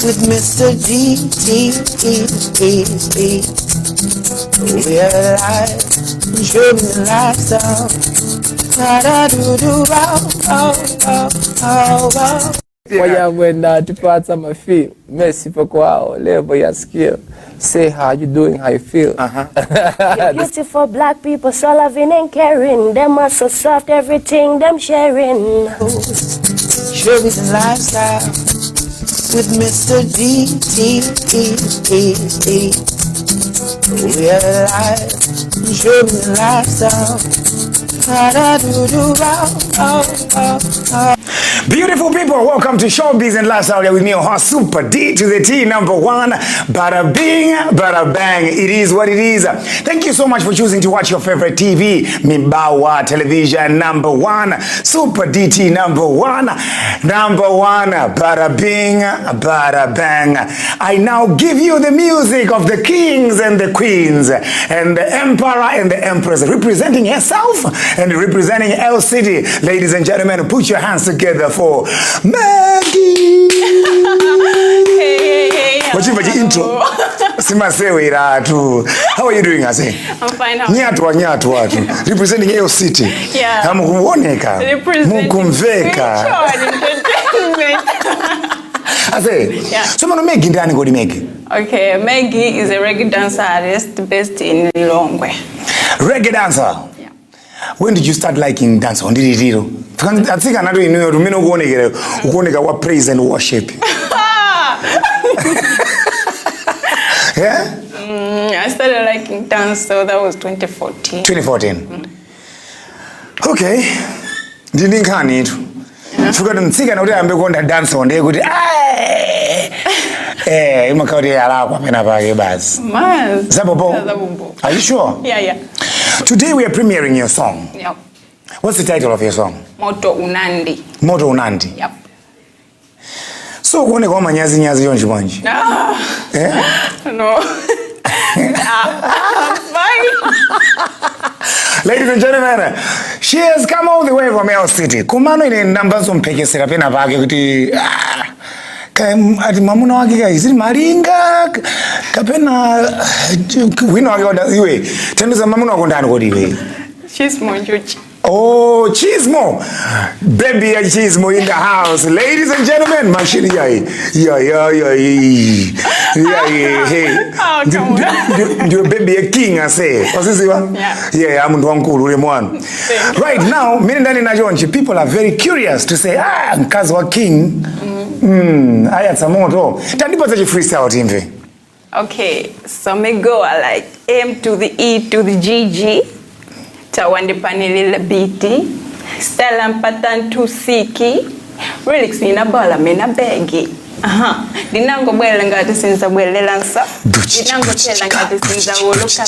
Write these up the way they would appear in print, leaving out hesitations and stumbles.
with Mr. G. We're alive, showing the lifestyle. When departs my feel, merci for wow, level your skill. Say how you doing, how you feel. You're beautiful black people, so loving and caring. Them are so soft, everything them sharing. Showing the lifestyle with Mr. G. We're alive, showing the lifestyle. Beautiful people, welcome to Showbiz and Lifestyle. Here with me, your host, Super D to the T, number one. Bada bing, bada bang. It is what it is. Thank you so much for choosing to watch your favorite TV, Mibawa television, number one. Super DT, number one. Number one, bada bing, bada bang. I now give you the music of the kings and the queens, and the emperor and the empress, representing herself and representing L City. Ladies and gentlemen, put your hands together for Maggie. Hey. What's your intro? How are you doing, I say? I'm fine. Nyatwa. Representing L City. Yeah. Mukuoneka. Mukumveka. I say, yeah. So Maggie ndani ngodi Maggie. Okay, Maggie is a reggae dancer artist based in Lilongwe. Reggae dancer? Yeah. When did you start liking dance? I think I know you know praise and worship. Yeah? I started liking dance, so that was 2014. 2014. Okay. Didn't can it. Forgotten sick and I'm going to dance one day. Good. I'm a Saudi Are you sure? Yeah. Today we are premiering your song. Yep. What's the title of your song? Moto Unandi. Moto Unandi. Yep. So when you go nyazi yonji wanji. No. Fine. Ladies and gentlemen, she has come all the way from L City. Kumano ine numbers umpekesera pena pake kuti ati mamuna wake iziri maringa kapena wino wake oda iwe tendeza mamuna wako ndani kodi iwe. She's Monjuchi. Oh, Chismo. Baby Chismo in the house. Ladies and gentlemen, machine yai. Yeah. Hey. Oh, come on. Do baby a king, I say. What's this one? Yeah, I'm one cool one. Right now, people are very curious to say, because we're king. I had some more. Tell me about the freestyle team. Okay, so me go like M to the E to the GG. Tawandi panilila biti, style mpatan tusiki, relics nina bala mina begi. Dinango bwele ngati sinza bwele lansa, dinango tela ngati sinza wolukasa.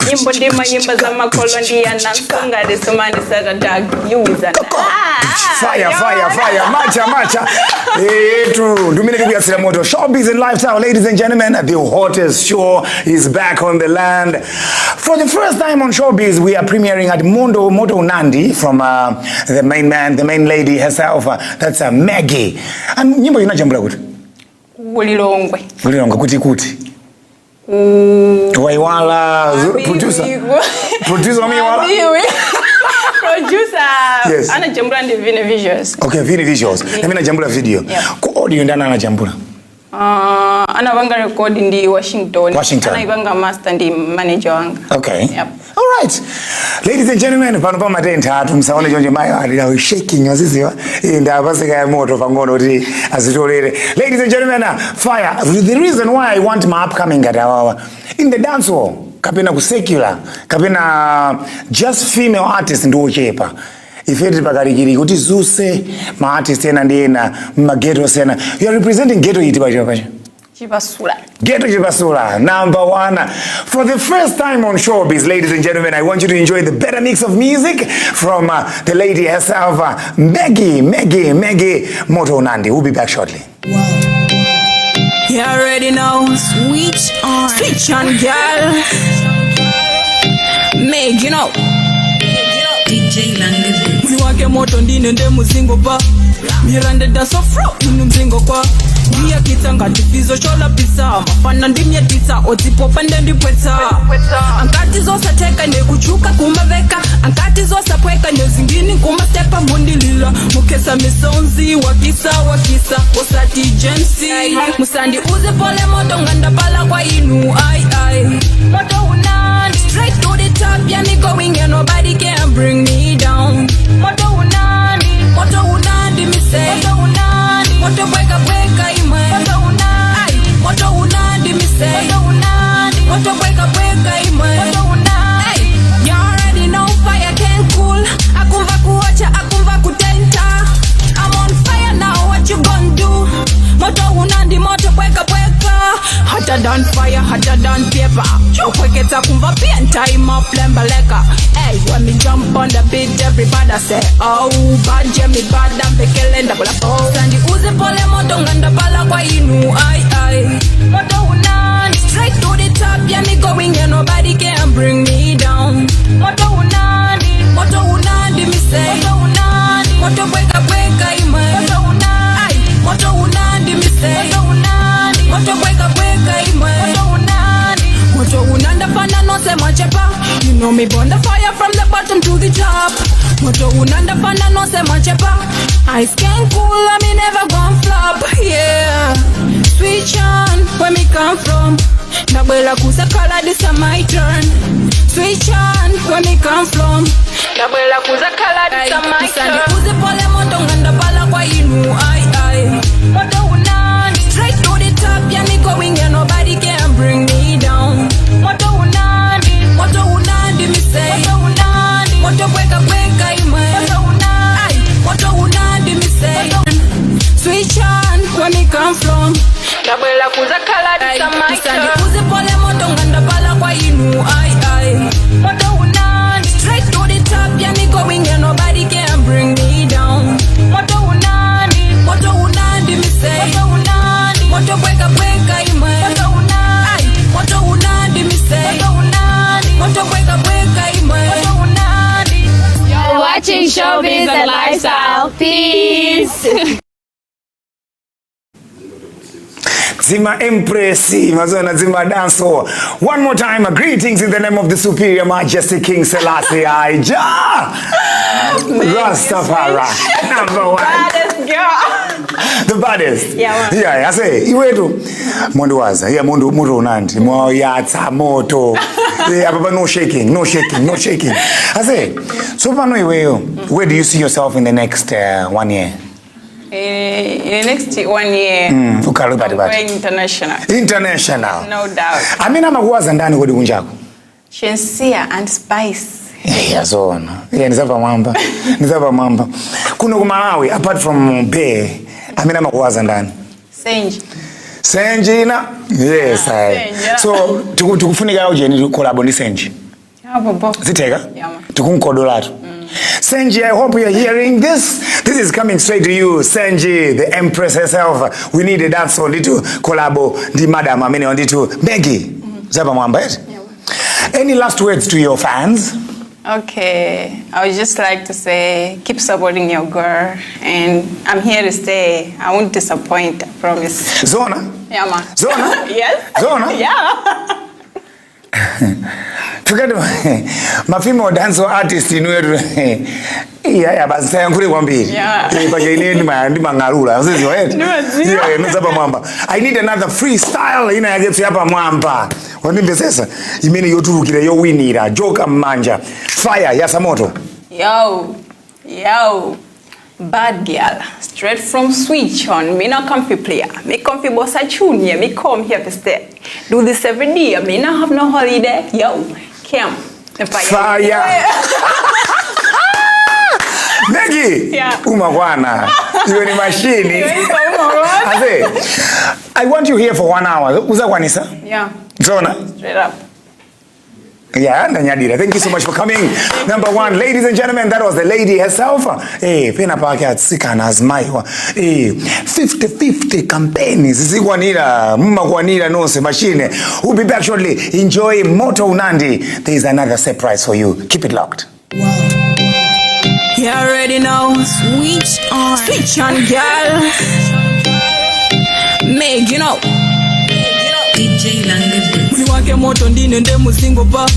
Nyimbo ndima nyimba za makolondi ya nansa ngati sumani sata tag yuza. Fire. Macha. Dumine kuyasira moto. Showbiz and Lifestyle, ladies and gentlemen, the hottest show is back on the land. For the first time on Showbiz, we are premiering at Moto Unandi from the main man, the main lady herself. That's Maggie. And nyimbo inajambula kuti? Ulilongwe kuti. Waiwala producer wamiwala. Producer. Yes. Ana jambula ndi Vini Visuals. Okay, Vini Visuals. Nami na jambula video. Ku audio ndana na jambula. Ana banga record ndi Washington. Ana ibanga master ndi manager wanga. Okay. Yep. All right. Ladies and gentlemen, pano pa matenti atu msaone jonje mayo ali shaking waziziwa. Nda basika ya moto pangono ti azitolere. Ladies and gentlemen, fire. The reason why I want my upcoming gadawawa in the dance hall, kapena ku secular, kapena just female artists ndo chepa. Ifeti pakarikiri kuti zuse ma artists ena ndena maghetto sena. You are representing ghetto iti pacho. Chipasula. Ghetto Chipasula, number one. For the first time on Showbiz, ladies and gentlemen, I want you to enjoy the better mix of music from the lady herself, Maggie Moto Unandi. We'll be back shortly. You already know. Switch on, girl. Meg, you know. DJ Lange. We want to moto ndine nde muzingo pa. Miranda da so fro, mzingo kwa. We are kids ngati fizo cholapisa mafana ndimyetisa odzipopa ndendipwetsa ankati zosatheka ndekuchuka kumaveka ankati zosapweka ndezingini kumastepa mundilila mukesa misonzi wakisa osati jensi musandi uze pole moto ngandapala kwa inu ai moto unandi straight to the top yeah me going and nobody can bring me down moto unandi me say moto unandi moto bweka imwe moto unandi moto unandi me say moto unandi moto bweka imwe moto unandi you already know fire can cool akumva kuacha akumva kutenta I'm on fire now what you gonna do moto unandi moto bweka hotter than fire hotter than paper chokweketa kumva pia time up lembaleka hey when me jump on the beat everybody say oh bad me bad and pekelenda bula oh sandi uze pole moto nganda bala kwa inu ai moto unandi straight to the top yeah me going and nobody can bring me down moto unandi me say moto unandi moto bweka imwe moto unandi moto unandi me say moto unandi moto bweka imwe moto unanda fana no se machepa you know me burn the fire from the bottom to the top moto unanda fana no se machepa ice can cool and me never gon' flop yeah switch on where me come from nabwela kuzakala this is my turn switch on where me come from nabwela kuzakala this is my turn uze pole moto nganda bala kwa inu ai moto unandi straight to the top yeah me going and nobody can bring me down moto unandi me say moto unandi moto bweka imwe moto unandi me say switch on where me come from nabwela kuzakala this is my turn uze pole moto nganda bala kwa inu ai moto unandi straight to the top yeah me going and nobody can bring me down moto unandi me say moto unandi moto bweka imwe moto unandi me say moto bweka imwe moto unandi. You're watching Showbiz and Lifestyle. Peace. Zima Empressi, Mazona Zima Danso. One more time, greetings in the name of the superior majesty King Selassie Aija. Rastafari, number one. Baddest girl. The baddest. Yeah, man. Yeah, I say, iwetu. Mundu waza, yeah, mundu unandi. Mwa yatsa moto. Yeah, but no shaking. I say, so pano iweyo, where do you see yourself in the next 1 year? In the next 1 year, I'm going international. No doubt. Amina makuwaza ndani kodi kunjako. Shensia and spice. Yazona. Yeah, nizapa mamba. Kuno kumalawi, apart from Bay, amina makuwaza ndani. Senji na? Yes, Senji. So, tukufunika yao jeni collab ni Senji. Yeah, bobo. Zitega? Yeah, man. Tukunkodolatu. Senji, I hope you're hearing this. This is coming straight to you, Senji, the Empress herself. We need a dance on to collabo, the madam, I mean on to Maggie. Zaba Mwambet. Any last words to your fans? Okay, I would just like to say, keep supporting your girl, and I'm here to stay. I won't disappoint, I promise. Zona? Yeah, man. Zona? Yes. Zona? Yeah. Tukati mafimo dancer artist inuetu iya basi sayangule kwambiri paja inendi mangalula usizi waeti yeah nuzapa mwamba I need another freestyle ina yagetsu yapa mwamba wanimbe sasa imene yoturukira yowinira joka manja fire ya samoto yo bad girl straight from switch on me not comfy player me comfy boss a junior me come here to stay do this every day me not have no holiday yo come fire Maggie umagwana you ni machine I want you here for 1 hour uzakwanisa Zona straight up. Yeah, Nanyadira. Thank you so much for coming. Number one, ladies and gentlemen, that was the lady herself. Hey, pena pake atsikana azmaiwa. Hey, 50-50 campaigns. Zigwanira, mumagwanira nose machine. We'll be back shortly. Enjoy Moto Unandi. There is another surprise for you. Keep it locked. You already know. Switch on, girl. Maggie, you know. Muli wake moto ndine nde muzingo pa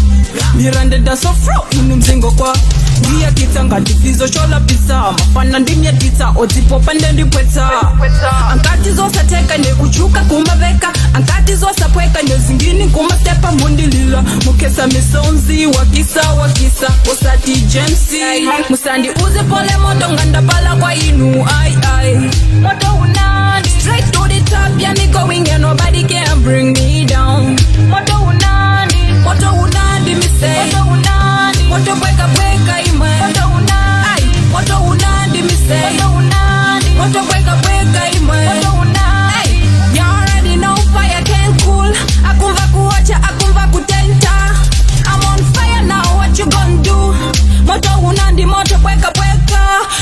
Mirande da sofro inu mzingo kwa Dia kita ngati fizo shola pisa Mafana ndimye tita otipopa ndendi pweta Ankati zosa teka ne kuchuka kumaveka Ankati zosa pweka ne zingini kumastepa mundilila Mukesa misonzi wakisa Osati Jamesy Musandi uze pole moto nganda pala kwa inu Ai Moto unani Straight to the top yeah me going and nobody can bring me down Moto unani me say Moto unani Moto bweka ima Moto unani Moto unani me say Moto unani Moto bweka ima Moto unani You already know fire can't cool Akumva kuwacha akumva kutenta I'm on fire now what you gonna do Moto unani moto bweka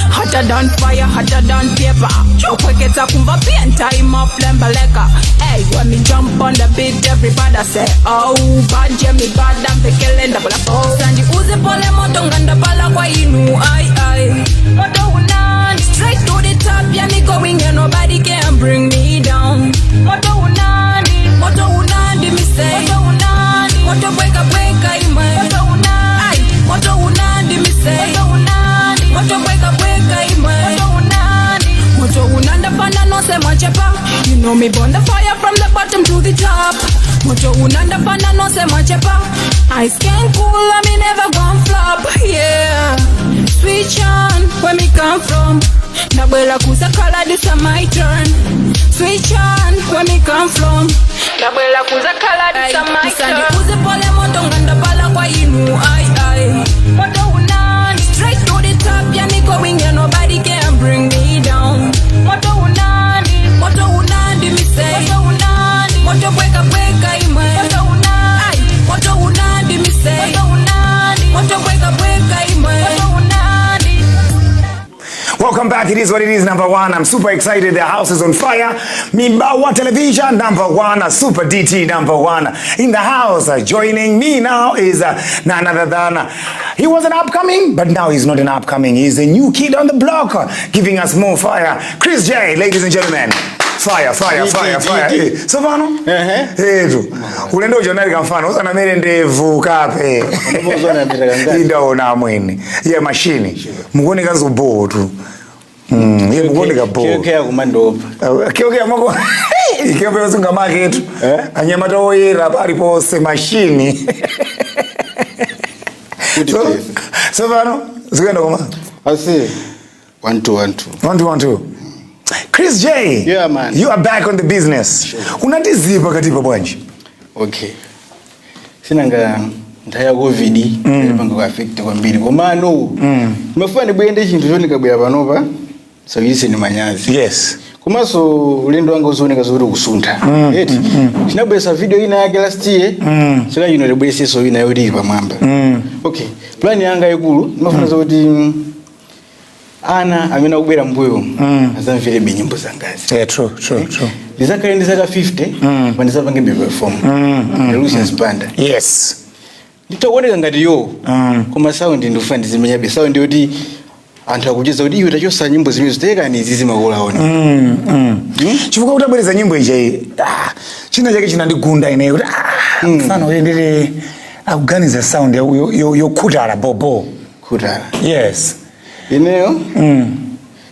Hotter than fire, hotter than paper Upweketa kumva pia time up lembaleka Hey, when me jump on the beat everybody say Oh, banje me bad and pekelenda bala Sandi uze pole moto nganda pala kwa inu Ai Moto unani Straight to the top, yeah me going and nobody can bring me down Moto unani me say Moto unani Moto bweka ima Moto unani Moto unani me say Moto unani Moto bweka ima Moto unanda panda no se machepa You know me burn the fire from the bottom to the top Moto unanda panda no se machepa Ice can cool and me never gon' flop Yeah Switch on where me come from Nabwela kusa color this a my turn Switch on where me come from Nabwela kusa color this a my turn Sandi uze pole moto nganda pala kwa inu Ai Moto unani Straight to the top yeah me going and nobody can bring me down Moto unani me say Moto unani Moto bweka ima Moto unani Moto unani me say Moto unani Moto bweka ima Moto unani Welcome back. It is what it is, number one. I'm super excited. The house is on fire. Mibawa television, number one. Super DT, number one. In the house, joining me now is none other than, he was an upcoming, but now he's not an upcoming. He's a new kid on the block, giving us more fire. Chris J, ladies and gentlemen. Fire. Sovano? Ulendo jonari kamfano. Usa na mere ndevu kape. Idaona mwini. Ye mashini. Mugoni kazu botu. Ye mugoni ka bo. Kiokea kumandopa. Kiokea moko. Kiokea wasunga market. Anyamata oira pari pose mashini. Sovano? Zugendo koma? Asi. 1-2. Chris J, yeah, man. You are back on the business. Sure. Unatizipa katipa bwanji? Okay. Sinanga ntaya COVID panga kwa affect kwa mbili. Komano. Mafani bwende chintu chonika bya panopa. Service ni manyazi. Yes. Kumaso ulendo wangu uzonika zuri kusunda. Eti. Chinabwesa video ina yake last year. Sika yino lebwese so ina yodi pa mwamba. Okay. Plan yanga ikulu mafuna zoti ana amena kubera mbuyo azamvile binyimbo zangazi. Yeah, true. Lizaka ndizaka 50 bandisa pange be perform. Lucius Banda. Yes. Nditokone ngati yo. Kuma sound ndofuna ndizimenya be sound yoti anthu akucheza kuti iwe tachosa nyimbo zimene ziteka ni zizi makola ona. Chifuka utabwereza nyimbo ije. China chake chinandigunda ine kuti mfano uendele akuganiza sound yo kutala bobo. Kutala. Yes. Ineyo?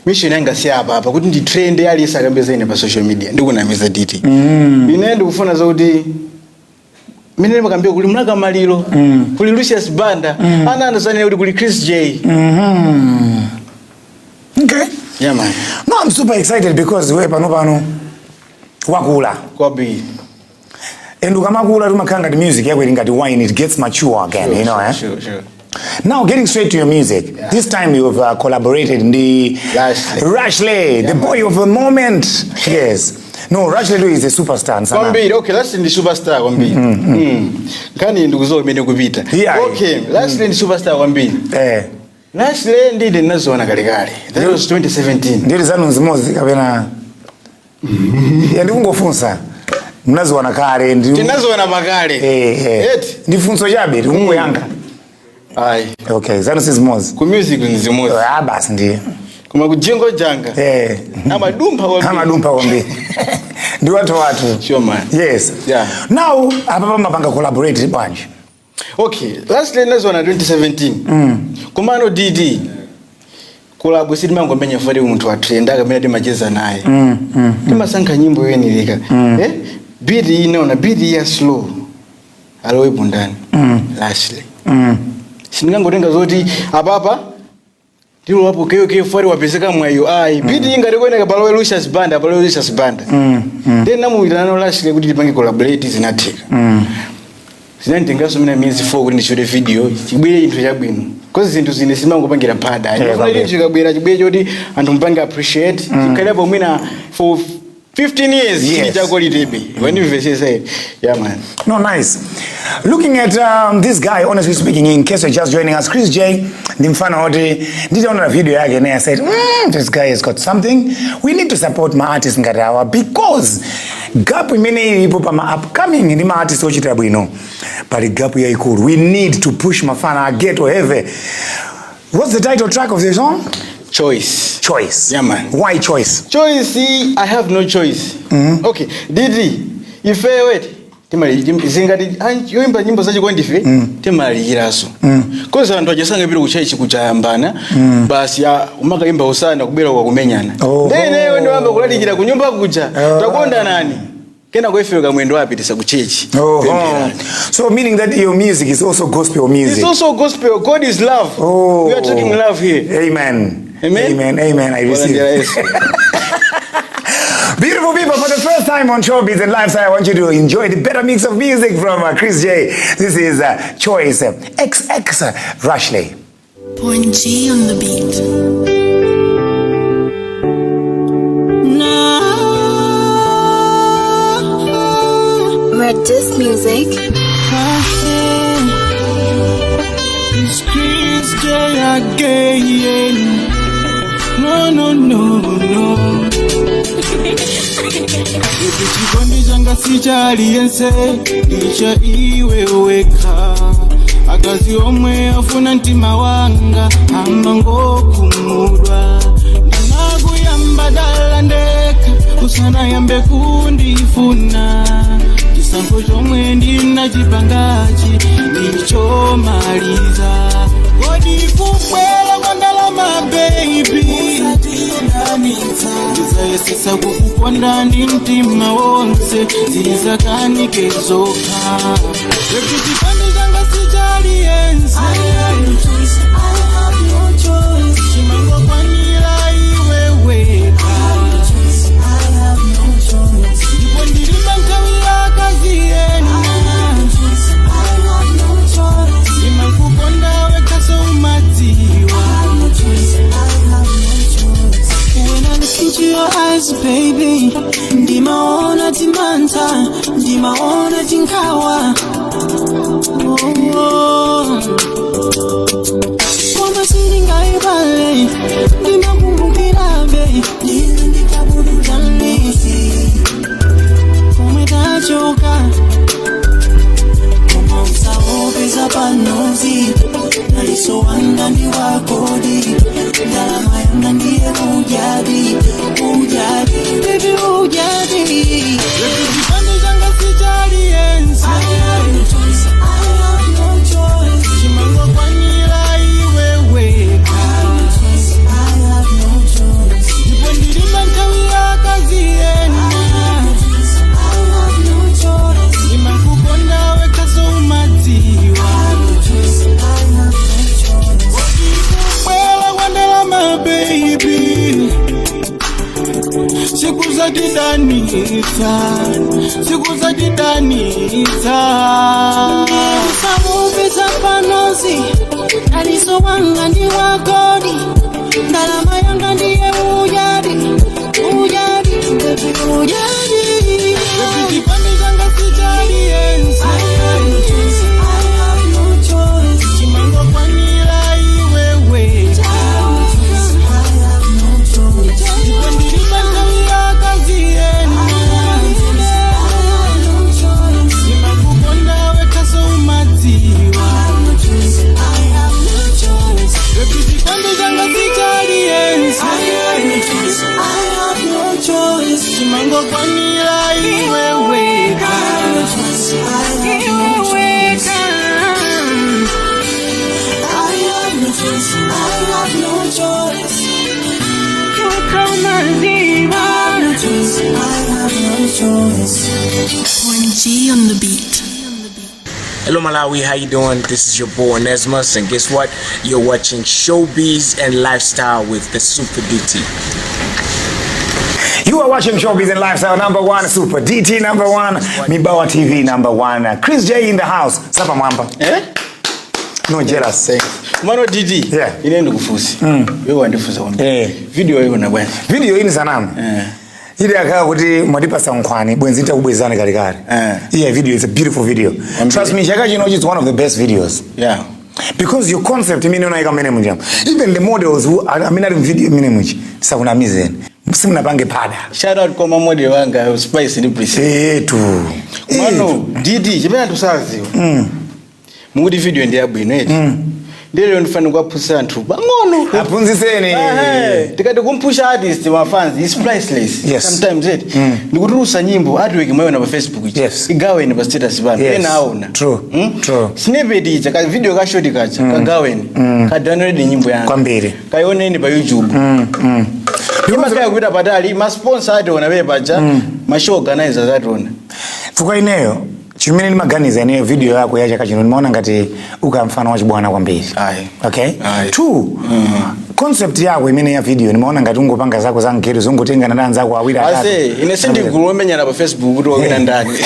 Mission yanga si hapa kuti ndi trend yali isakambeza ine pa social media ndikunamiza diti. Ine ndikufuna zoti mine makambia kuli mlaka malilo kuli Lucius Banda ana anazane kuti kuli Chris J. Okay. Yeah man. No, I'm super excited because we pano wakula. Kwa bi. And ukamakula tumakanga the music yako ingati wine, it gets mature again, sure, you know. Sure. Now, getting straight to your music. Yeah. This time you have collaborated in the Rashley, the boy of the moment. Yes. No, Rashley is a superstar. Kwambiri, okay, Rashley ndi superstar kwambiri. Kani ndukuzo mene kupita. Yeah. Okay, Rashley ndi superstar kwambiri. Rashley ndide nazona kale. That was 2017. Ndiri zanu nzimozi kapena. Ndikungofunsa. Mnazoona kale ndi. Tinazoona makale. Eti. Ndifunso chabe, ungo yanga. Aye. Okay, zanu sizimozi. Ku music nzimozi. Basi ndiye. Kuma kujengo janga. Amadumpa kwambiri. Ndi watu. Sure man. Yes. Yeah. Now, hapa mapanga collaborate bunch. Okay, last one 2017. Kumano DD. Collab sidi mango menya fari umuntu watrenda kamena ndi macheza naye. Tima sanka nyimbo yeni lika. Beat inaona beat ya slow. Alowe bundani. Lastly. Sinangotenga zoti ababa ndilo wapo keyo fari wapeseka mwayo ai beat ingari kwenda Balowe Lucius Banda then namuita nano lastly kuti tipange collaborate zinatheka. Sinandingaso mina miezi 4 kuti ndichode video chibwire intro chabwino kozi zinthu zine simangopangira pada ndifuna kuti chikabwira chibwire choti anthu mpange appreciate chikhalepo mwina for 15 years chili chako litebe when you say yeah man. No, nice. Looking at this guy, honestly speaking, in case you're just joining us, Chris J, Dimfana Hoti, did on a video again, and I said, this guy has got something. We need to support my artist Ngarawa because gap many people upcoming in the artist Ochitabu, you know. But the gap here cool. We need to push Mafana get or heavy. What's the title track of the song? Choice. Yeah man. Why choice? Choice, I have no choice. Okay, Didi, if wait. Timali zingati yoimba nyimbo zachi kwa ndife timali iraso koza anthu ajasanga piro kuchaichi kuchayambana basi ya umaka imba usana kubera kwa kumenyana ndene wendo wamba kulalikira kunyumba kuja takonda nani kena kwefeka mwendo wapi tisa kuchechi. So meaning that your music is also gospel music. It's also gospel. God is love. We are talking love here. Amen. I receive. Beautiful people, for the first time on Showbiz and Lifestyle, I want you to enjoy the better mix of music from Chris J. This is Choice XX Rushley. Point G on the beat. Red Disc Music. It's Chris J again. No. Chikondi changa sichaliyense icha iwe weka akazi omwe afuna mtima wanga amangokumudwa ndinakuyamba dala ndeka usana yambe kundifuna chisankho chomwe ndinachipangachi ndichomaliza kodi kubwela kwandalama baby ndizayesesa kukukonda ndi mtima wonse zizakanike zokha ekuti chikondi changa sichaliyense chimangokwanira iwe weka ndipo ndilibe nthawi yakazi yena imakukonda wekaso umadziwa. When I look into your eyes, baby, ndimaona timanta, ndimaona tinkawa. Koma sindingaibale, ndimakumbukira be, ndikaburudane. Kome tachoka, koma usaopeza panozi, nalisowanga ndi wakodi, ndalama yanga ndiye ujadi, baby ujadi. Chikondi changa sichaliyense, chimangokwanira iwe weka, ndipo ndilibe nthawi yakazi yena, imakukonda wekaso umadziwa. Kubwela kwandalama baby, sikuzatidanitsa samupeza panozi alisowanga ndi wakodi ndalama yanga ndiye ujadi baby ujadi. Chikondi changa sichaliyense, chimangokwanira iwe weka, ndipo ndilibe nthawi yakazi yena, imakukonda wekaso umadziwa. choice. 1G on the beat. Hello Malawi, how you doing? This is your boy Nesmus, and guess what? You're watching Showbiz and Lifestyle with the Super DT. You are watching Showbiz and Lifestyle #1, Super DT #1, Mibawa TV #1. Chris J in the house. Sapa mwamba. No jealous. Mano DD. Yeah. Ile ndikufusi. Wewe wandifuza wambi. Video hiyo na bwana. Video hii ni sanamu. Ile akawa kuti mwadipa sankwani bwenzita kubwezana kalikali. Yeah, video is a beautiful video. Trust me, Shaka Chino is one of the best videos. Yeah. Because your concept mimi naona kama mimi mjam. Even the models who I mean in video mimi mji. Sasa unamize. Msimu napange pada. Shout out kwa model wanga Spice ni please. Tu. Mano DD, jibena tusazi. Mudi video ndi yabwino eti. Ndele ndifana kwa pusa ntu bangono apunziseni tikati kumpusha artist wa fans is priceless. Yes. Sometimes it ndikuturusa nyimbo artwork mwayo na Facebook. Yes. Igawe ni status bana. Yes. Naona True. True. Snippet icha ka video ka short kacha kagawe ni ka download nyimbo yangu kwambiri kaione ni pa YouTube. Kima kaya kuita badali ma sponsor ade ona bebaja ma show organizer that one fuka ineyo chimene ni maganiza ene video yako ya Shaka Chino nimeona ngati uka mfano wa chibwana kwambiri. Okay. Two. Concept yako imene ya video nimeona ngati ungopanga zako za ngeto zongotenga na danza kwa awira atatu. Ase ine sindi kulomenya na pa Facebook kuti wina ndani.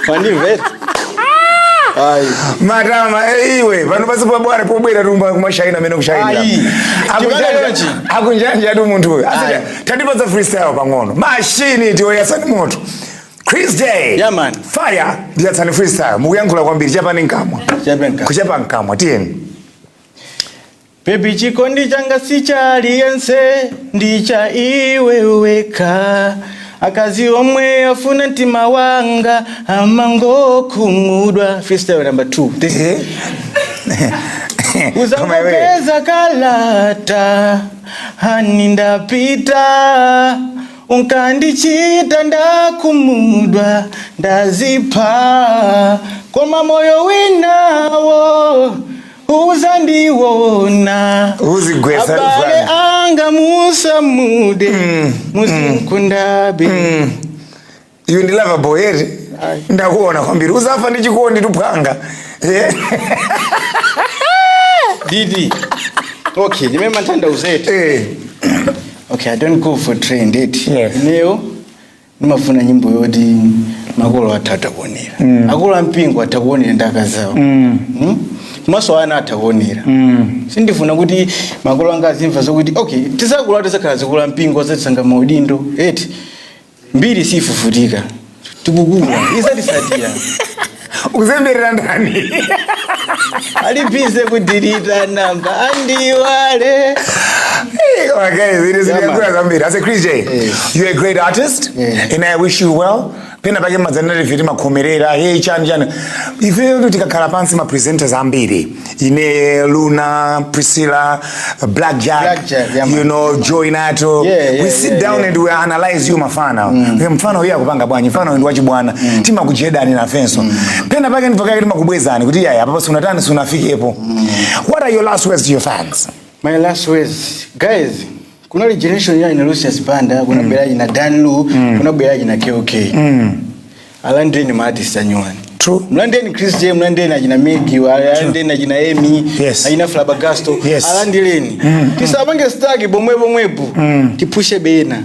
Wani vet. Madama iwe pano basi pa bwana pobwera rumba kumashaina meno kushaina. Akunjanja adu muntu we. Ase tadipa za freestyle pangono. Machine ndiyo yasani moto. Chris J. Yeah man. Fire ndiyo yasani freestyle. Muguyangula kwambiri chapa ninkamwa. Kuchapa nkamwa tieni. Baby chikondi changa sichaliyense ndicha iwe weka akazi omwe afuna ntima wanga amango kumudwa. Freestyle number 2. Uzamapeza kalata hanindapita unkandichita ndakumudwa ndazipa koma moyo winawo uzandiwona uzigwesa abale anga musa mude musinkundabe you ndi lava boy eti ndakuona kwambiri uzafa ndichikondi tupanga Didi. Okay, nimema ntanda uzeti. Okay, I don't go for trend it. Yes. Leo nimafuna nyimbo yodi makolo atatakuonera. Akolo mpingo atakuonera ndaka zawo. Maso ana atakuonera. Sindifuna kuti makolo anga azimva zokuti okay, tisakula tisakhala zikula mpingo zatsanga maudindo. Eti mbiri sifufutika. Tukukula. Isatisatira. Uzemberera ndani. Alipize kudirita namba andiwale. Okay, it is I say Chris J, you're a great artist, and I wish you well. Pena pake mazanere fiti makomerera hey chan ife ndo tikakhala pansi ma presenters ambiri ine Luna, Priscilla, Black Jack, you know, Joy Nato. We sit down and we analyze you mafana. Mfano huyu akupanga bwanyi, mfano ndi wachi bwana. Tima kujedani na fenso. Pena pake nipokea kitima kubwezani kuti yaya hapa sunatani sunafiki hapo. What are your last words to your fans? My last words, guys, kuna generation ya ina Lucius Banda, kuna belaji na Danlu, kuna belaji na KOK. Alandre ni artist anyuani. True. Mlande ni Chris J, mlande na jina Maggie, mlande na jina Amy, na Flabagasto. Alandre ni. Tisabange stagi bomwebu. Tipushe bena.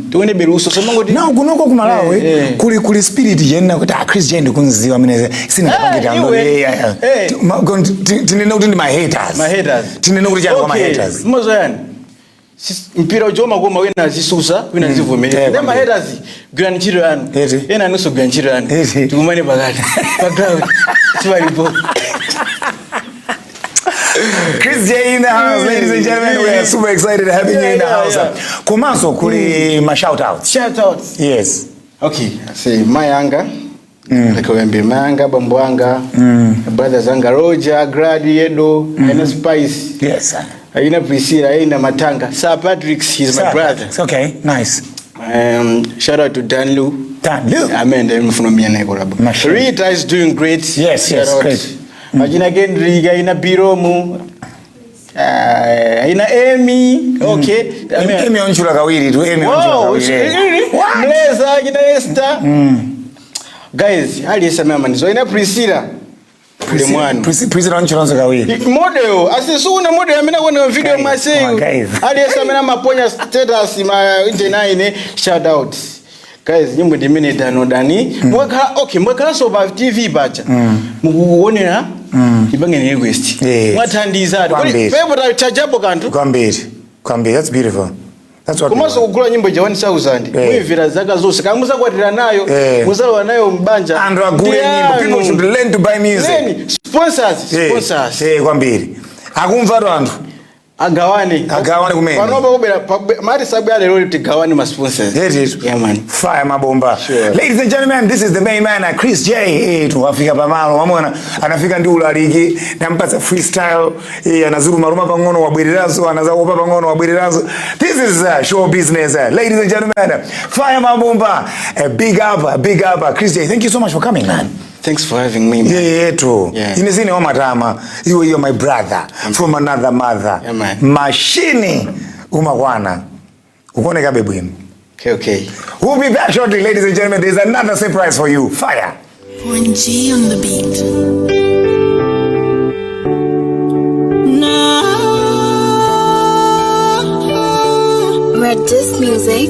Tuone beruso. Na kunoko kumalawe kuli spirit jena kuti Chris J ndikunziwa mine sina kapange tango. Tinene kuti ndi my haters. My haters. Tinene kuti chana kwa my haters. Mmozo yani. Mpira ujoma goma wena zisusa wena zivumeleza nema haters grand chiro yanu ena nusu grand chiro yanu tukumane bagati background sibalipo. Chris J in the house, ladies and gentlemen. We are super excited having you in the house. Kumaso kuli ma shout outs. Shout outs. Yes. Okay, say Mayanga. Like Mayanga, Bambwanga, brothers Anga Roger, Grady, Edo, and Spice. Yes, sir. Aina Priscilla, Aina Matanga. Sir Patrick, he's my brother. Okay, nice. Shout out to Danlu. Danlu. Amen. Then from me and Ekolabo. Rita is doing great. Yes, yes, great. Imagine again, Riga in a Biromu. ina Amy, okay. Amy onchula kawiri tu, Amy onchula kawiri. Mleza, kina Esther. Guys, hali yesa manizo. Ina Priscilla. Priscilla onchula kawiri. Model, asisuna model, amina wana video maseyu. Hali yesa mena maponya status, ma shout out. Guys, nyimbo di minute anodani. Mwekala soba TV bacha. Mukuonera ibange ni request. Mwatandiza. Pebo tachajapo kantu. Kwambiri, that's beautiful. That's what. Kumaso kugula nyimbo ja 1000. Mwivira zaka zose kamuza kwatira nayo, muzalo nayo mbanja. Andra gule nyimbo. People should learn to buy music. Sponsors. Kwambiri. Akumva andu. Agawane kumene. Panoba kubera mari sabu ya lero tigawani ma sponsors. Yeah man. Fire mabomba. Sure. Ladies and gentlemen, this is the main man Chris J. Tuwafika pamalo. Mamona anafika ndula ligi nampasa freestyle. Anazuru maruma pangono wabwirirazo, anazawo pangono wabwirirazo. This is show business. Ladies and gentlemen, fire mabomba. Big up Chris J. Thank you so much for coming, man. Thanks for having me, man. Yeah, true. Inezini wa matama. You're my brother from another mother. Yeah, man. Mashini umakwana. Ukone kabebwini. Okay. We'll be back shortly, ladies and gentlemen. There's another surprise for you. Fire. 1G on the beat. Red Disc Music.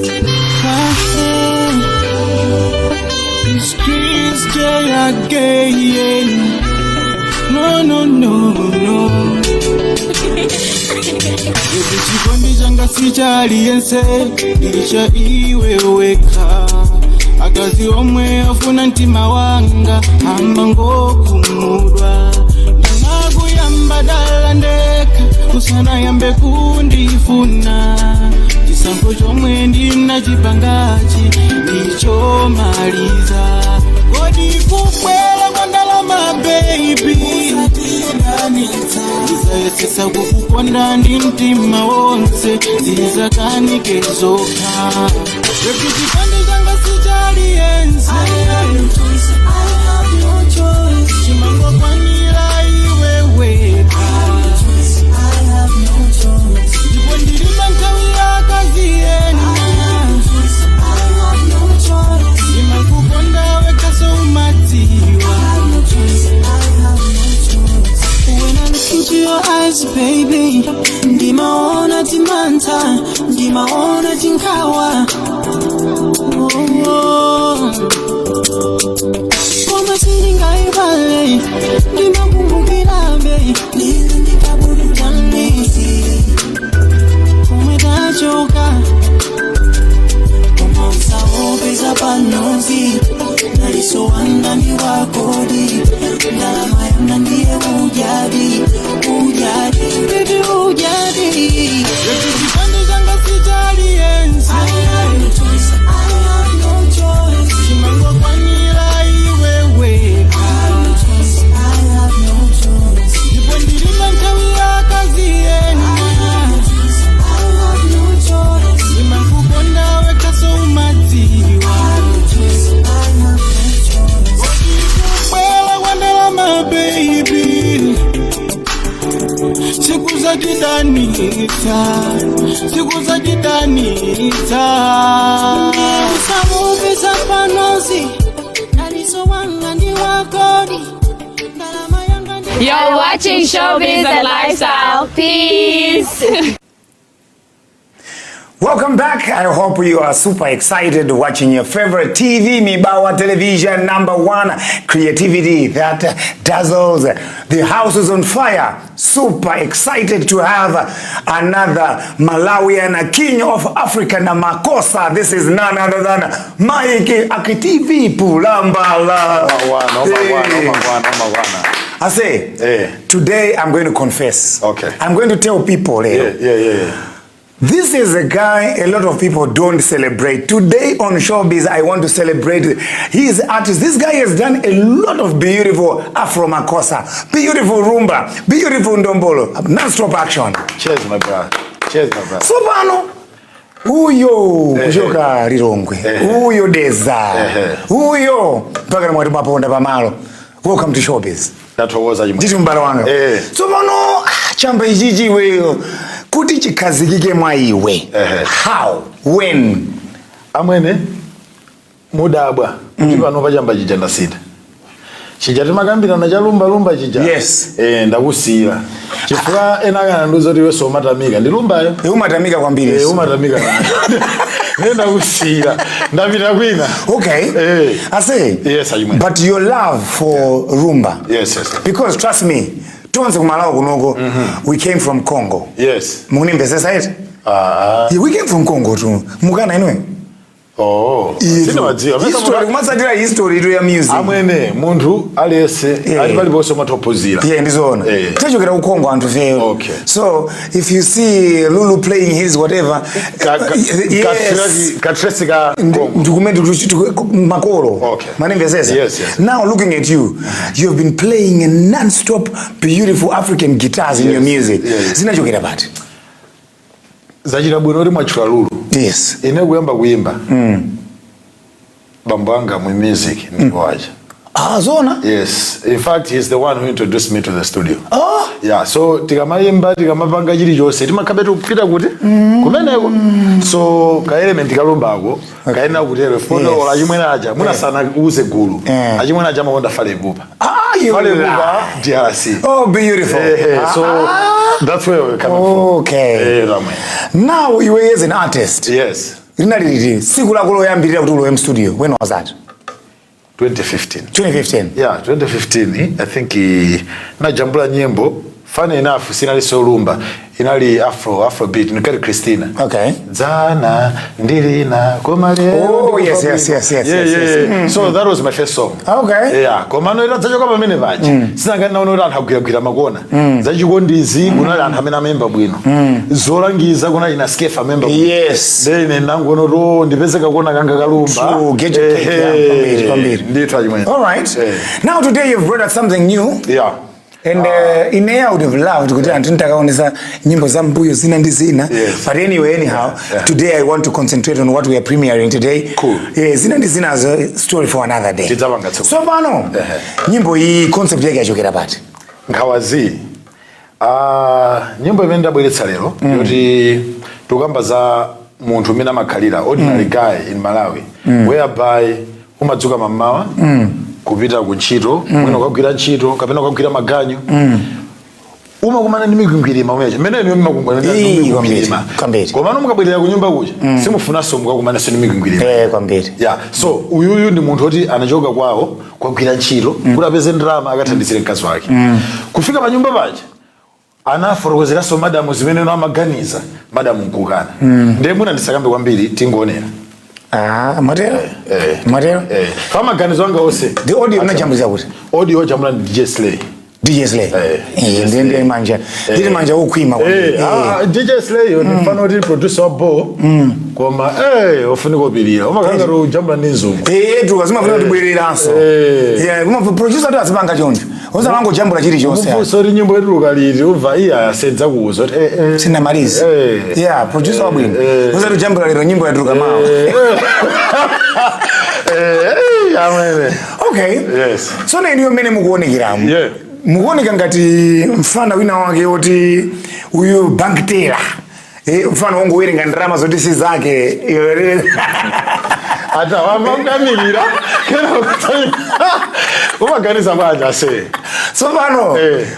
Again. No. Chikondi changa sichali yense ilisha iwe weka akazi omwe afuna ntima wanga amango kumudwa ndinakuyamba dala ndeka kusana yambe kundifuna chisango chomwe ndinachipangachi ndicho maliza kodi kukwela kwandalama baby Zisayesesa kukukonda ndi mtima wonse zizakanike zoka Reputikandi janga sichali yense I have no choice Chimango kwanira iwe weka I have no choice Ndipo ndirima nkawi ya kazi yena I have no choice Chimangukonda weka so matiwa I have no choice When I look into your eyes, baby, ndimaona timanta, ndimaona tinkawa. Koma siringai vale, ndimakumbukira be, ndikabudutane. Kome tachoka, koma usahopeza panozi, nalisowana ni wakodi, ndalama yanga ndiye ujadi, baby ujadi. Reputikandi janga sitali yense I have no choice Chimango kwanira iwe weka I have no choice Ndipo ndirima nkawi ya kazi yena I have no choice Chimangukonda weka so matiwa I have no choice Kwela wandelama baby Siku za kidanita Usamuvisa panozi Naliso wanga ni wakodi You're watching Showbiz and Lifestyle. Peace. Welcome back. I hope you are super excited watching your favorite TV, Mibawa television, #1 creativity that dazzles. The house is on fire. Super excited to have another Malawian king of Africa na makosa. This is none other than Maggie AkiTV Pulambala. I say, today I'm going to confess. Okay. I'm going to tell people. Yeah. This is a guy a lot of people don't celebrate. Today on Showbiz, I want to celebrate his artist. This guy has done a lot of beautiful Afro Makosa, beautiful rumba, beautiful ndombolo, non-stop action. Cheers, my brother. So, bano, uyo kuchoka Rirongwe, uyo Deza, uyo mpaka na mwati maponda pamalo. welcome to Showbiz. Ndatowoza chimwe. Nditi mbala wanga. So pano chamba ichichi weyo kuti chikazikike mwa iwe. How? When? Amwene mudabwa kuti pano pachamba chija ndasita. Chija timakambira na chalumba chija. Yes. Ndakusira. Chifukwa ena kana nduzo tiwe so matamika ndilumbayo. Umatamika kwambiri. Umatamika nayo. Nenda kusira. Ndapita kwina. Okay. I say. Yes, ajimwe. But your love for rumba. Yes. Because trust me, tuanze kumalawo kunoko, we came from Congo. Yes. Munimvesesa eti? Yeah, we came from Congo too. Mukana anyway. Oh. History, kumatsatira history to your music. Amwene muntu alese ali bali bose matopozira. Yeah, ndizoona. Tachokera ku Congo anthu feo. Okay. So if you see Lulu playing his whatever, katresika ndukumedu makolo. Okay. Manimvesesa. Yes. Now looking at you, you've been playing a non-stop beautiful African guitars in your music. Zinachokera pati. Zachira bwino ri mwachula Lulu. Yes. Ine kuyamba kuyimba. Bambanga mu music ndikwaje. Zona? Yes. In fact, he's the one who introduced me to the studio. Oh. Yeah, so tikamayimba tikamapanga chili chose timakhabetu kupita kuti kumeneko. So ka element kalumbako kaena kutero fono ola chimwe naja munasana uze gulu. Achimwe naja makonda fale kupa. Fale kupa DRC. Oh, beautiful. So that's where we're coming from. Okay. Now you were as an artist. Yes. Rinaliti siku lako loyambirira kuti ulowe studio. When was that? 2015. 2015. Yeah, 2015. I think na jambula nyimbo. Funny enough, sinali solumba. Inali Afrobeat. Nikari Christina. Okay. Zana, ndirina, komale. Oh, yes. So that was my first song. Okay. Yeah. Komano ila zachoka pamene vaji. Sinanga naona ula anthakwira makona. Zachikondizi kunali anthu amene amemba bwino. Zolangiza kunali inaskefa member. Yes. Then nangu no ndipezeka kuona kanga kalumba. True. Get your cake. Pambiri. All right. Now today you've brought us something new. Yeah. And in I would have loved kuti anthu ndakaonesa nyimbo za mbuyo zina ndi zina. But anyway, anyhow, today I want to concentrate on what we are premiering today. Cool. Zina ndi zina a story for another day. So pano, nyimbo hii concept yake yachokera pati? Nkhawazi. Nyimbo imene ndabweretsa lero yoti tukamba za munthu amene amakhalira ordinary guy in Malawi, whereby umadzuka mamawa kupita kuntchito, mwina ukagwira ntchito kapena ukagwira maganyu. Umakumana ndi migwingwirima umeja. Mene niyo mmakungwana ndi migwingwirima. Koma mukabwerera ku nyumba kuja, simufunanso mukakumana ndi migwingwirima. Kwambiri. Yeah. So uyuyu ndi munthu oti anachoka kwawo kwagwira ntchito, kuti apeze ndalama akathandizire mkazi wake. Kufika pa nyumba paja anafotokozeraso madamu zimene amaganiza, madamu nkukana. Ndiye mwina ndisakambe kwambiri tingoonera. Matero? Matero? Famaganizo wanga ose. The audio unajambuza kuti? Audio jambula ndi DJ Slay. DJ Slay? Ndiye manja. Ndiye manja ukwima kwa. DJ Slay yo ni fano oti producer wa Bo. Koma ofuni kopirira. Umakanga ro jambula ndi nzungu. Tukazima funa tibwereranso. Kuma producer ndo asipanga chonjo. Oza wango jambula chiri chonse. Sorry nyimbo yetu kaliri uva iya senza kuzo. Sina malizi. Yeah, producer wa bwino. Oza tu jambula lero nyimbo ya Druga Mao. Okay. Yes. So na ndiyo mene mukuonekeramu. Yeah. Mukuoneka ngati mfana wina wake oti uyu bank teller. Mfana wangu werenga ndrama zoti si zake. Ata wamamkamilira. Kena ukutani. Umaganiza manja se. So pano,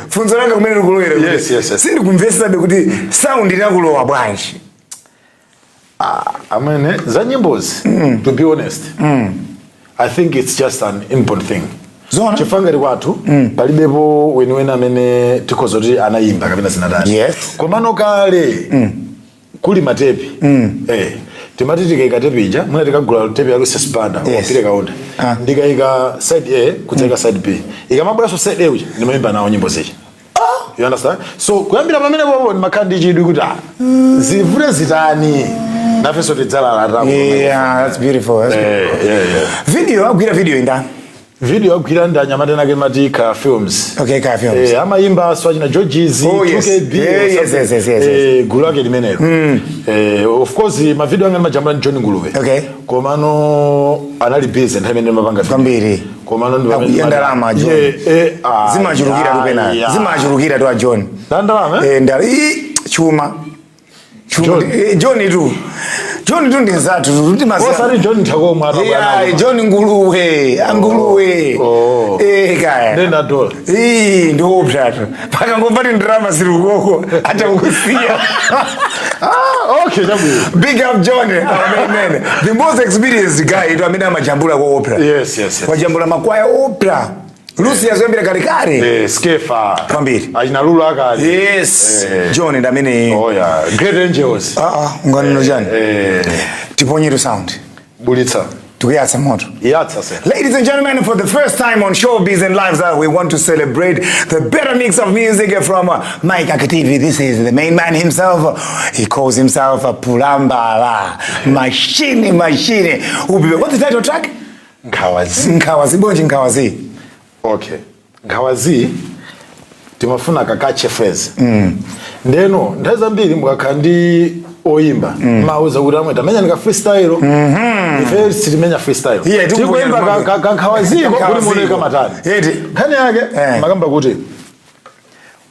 funzo langa kumene nikulowera. Yes. Sindi kumvesa be kuti sound inakulowa bwanji. Amene za nyimbozi, to be honest, I think it's just an inborn thing. Zona? Chifangari watu, palibepo weniwena amene tikozoti anayimba kapena zinadani. Yes. Komano kale, kuli matepi. Timati tikaika tepi ija, muna tikagula tepi ya Lucius Banda, wapire kaonda. Ndikaika side A, kuteka side B. Ika mabula so side A uja, nimeimba nao nyimbo zija. You understand? So, kuyambira pamene wawo ni makandi chidu kuta. Zivule zitani. Yeah, that's beautiful. Video, I'll get a video in that. video yakwira ndanya matena ke matika films. Okay, ka films. Amayimba swachina Georges, 2KB. Yes. Gulake limenelo. Of course ma video anga majambula ni John Nguluwe. Okay. Komano anali busy nthawi mapanga kwambiri. Komano ndo ndalama John. Zimachulukira tu pena. Zimachulukira tu a John. Ndalama chuma. John tu. John tu ndizatu tuti mazina. Osari John Thakoma bwana. John Nguluwe, Anguluwe. Kaya. Nenda dola. Ndo objatu. Paka ngombati ndrama sirukoko hata ukusia. Okay, big up John. Amen. The most experienced guy ndo amina majambula kwa opera. Yes. Kwa jambula makwaya opera. Lucy azombira karikari. Skefa. Kwambiri. Ajina lulu akali. Yes. John ndamini. Oh yeah. Great Angels. Ngani jani. Tiponyiru sound. Bulitsa. Tukiyatsa moto. Yatsa sir. Ladies and gentlemen, for the first time on Showbiz and Lifestyle, we want to celebrate the better mix of music from Mike Akativi. This is the main man himself. He calls himself a Pulambala. Machine. What's the title track? Nkawazi. Bonji Nkawazi. Okay. Nkawazi timafuna kakache phrase. Ndeno ndaza mbili mwakandi oyimba. Mauza kutamweta menya nika freestyle. Ife sitimenya freestyle. Tikuimba Nkawazi kwa kuli mwoneka matani. Kani yake magamba kuti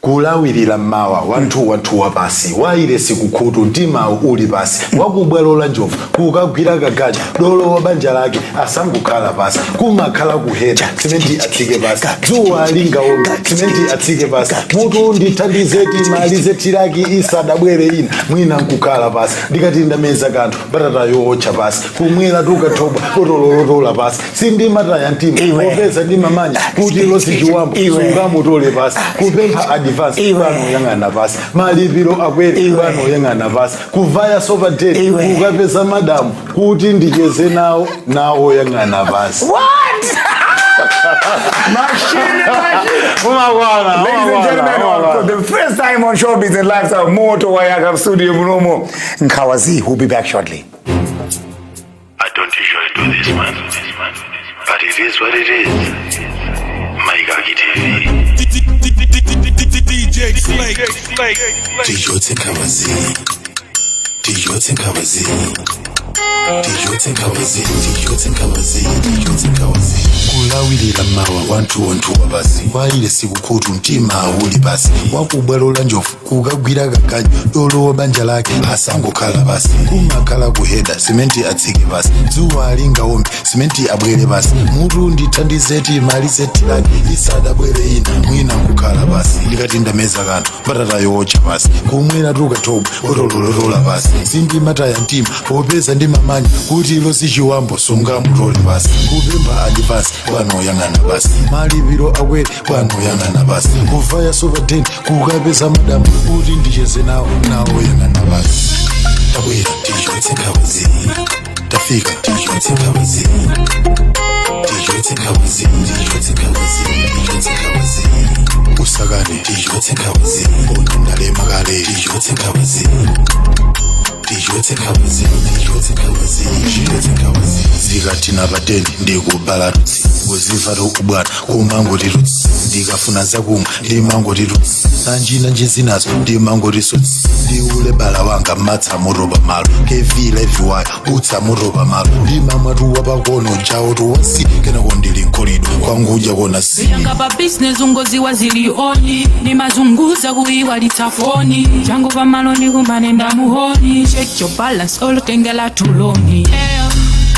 kulawirira mawa wantu wabasi waire sikukhutu ndima uli basi wakubwalola njovu kukagwira kagaja dolo wabanja lake asangukhala basi kumakhala kuheta simenti atsike basi dzuwa lingaomba simenti atsike basi mutu ndithandizeti mali zetiraki isadabwere ina mwina nkukhala basi ndikati ndameza kanthu batata yootcha basi kumwera tukathoba kotololotola basi sindimataya mtima popeza ndimamanya kuti losi chiwambo sungamutole basi kupempha advance bano yangana basi malipiro akwere bano yangana basi kuvaya sofa date kukapeza madamu kuti ndicheze nawo yangana basi. What? Machine. Ladies and gentlemen, for the first time on Showbiz and Lifestyle, Moto Wayaka Studio Munomo Nkawazi, who'll be back shortly. I don't usually do this, man. But it is what it is. Maggie TV. DJ kulawirira mawa wantu wabasi waile sikukhutu mtima uli basi wakubwalola njovu kukagwira kagaja dolo wabanja lake asangokhala basi kumakhala kuheda simenti atsike basi dzuwa lingaombe simenti abwere basi mutu ndithandizeti mali zetiraki isadabwere ina mwina nkukhala basi ndikati ndameza kanthu batata yootcha basi kumwera tukathoba kotololotola basi sindimataya mtima popeza ndimamanya kuti losi chiwambo sungamutole basi kupempha advance bano yangana basi malipiro akwere bano yangana basi kuvaya sofa date kukapeza madamu kuti ndicheze nawo yangana basi. Tabwera tichotse Nkawazi tafika tichotse Nkawazi usakane tichotse Nkawazi onandale makale tichotse Nkawazi zikati nabateni ndikubala rutsi kuziva rokubwana kumangoti rutsi ndikafuna zakumwa ndimangoti rutsi nanjina njezinazo ndimangoti sutsi ndiule bala wanga matsa muroba malo kevila eviwaya utsa muroba malo ndimamwatuwa pakono jawo tuwasi kenako ndili nkolido kwanguja kona yanga pa business ungoziwa zilioni nimazunguza kuiwa litafoni jango pa malo ndikumane ndamuhoni check your balance olutengela tuloni